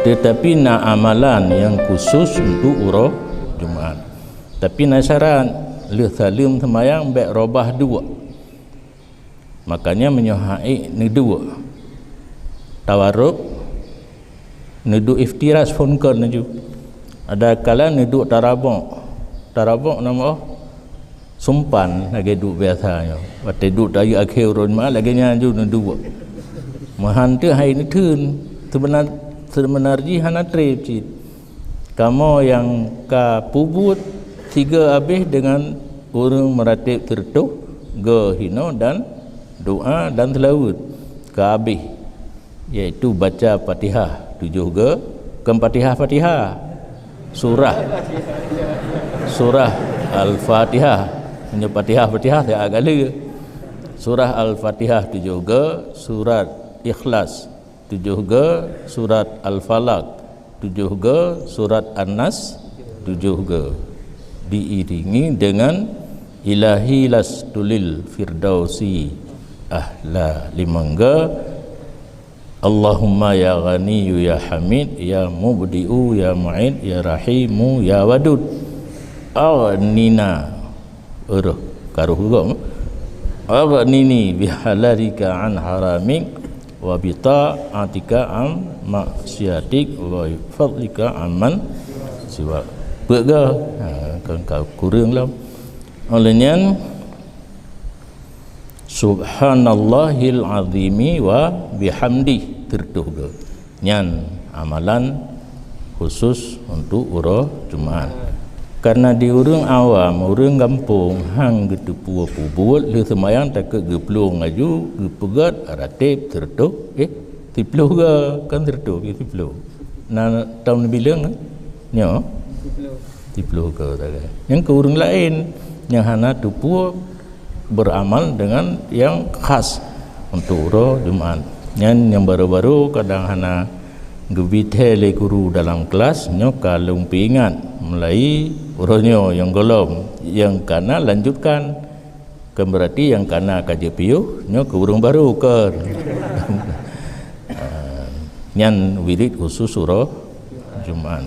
Tetapi nak amalan yang khusus untuk urah Jumaat. Tapi nasaran le salim semayang baik robah dua. Makanya menyohai ni dua. Tawarruk nuduk iftiras pun kan ju. Ada kala nuduk tarabuk. Tarabuk nama sumpan lagi duduk biasanya. Waktu duduk dari akhir urun mah lagi nyanju nuduk. Mahantu hai ni tun sebenarnya hana trip cit. Kamu yang ka pubut tiga habis dengan urang meratib tertuh ge hino dan doa dan selawat ka habis, iaitu baca Fatihah 7 ge kan Fatihah surah Al-Fatihah punya Fatihah saya agak lega. Surah Al-Fatihah 7 ge, surat Ikhlas 7 ge, surat Al-Falaq 7 ge, surat An-Nas 7 ge, diiringi dengan ilahi lastulil firdausi ahla 5 ge, Allahumma ya ghaniyu ya hamid ya mubdi'u ya mu'id ya rahimu ya wadud aghnina karuh juga aghnini bihalalika an haramik wa bita'atika am maksiatik wa fadlika amman siwa bega kan kau kurang lah olehnya subhanallahil azimi wa bihamdi tertuh ke nyan amalan khusus untuk urah Jumaat. Karena di urang awam, urang kampung hang gitu pubuat le semayang tak ke geplung aju gepegat ratib tertuh tipluh ke kan tertuh tipluh na tahun bilang nyo tipluh ke tak yang ke urang lain yang hana tupu beramal dengan yang khas untuk urah Jumaat. Yang baru-baru kadang hana gebitele guru dalam kelas nyo kalung pingat mulai urahnya yang golom yang kana lanjutkan kan berarti yang kana kaje piu nyo ke urang baru ke nyan wirid khusus urah Jumaat.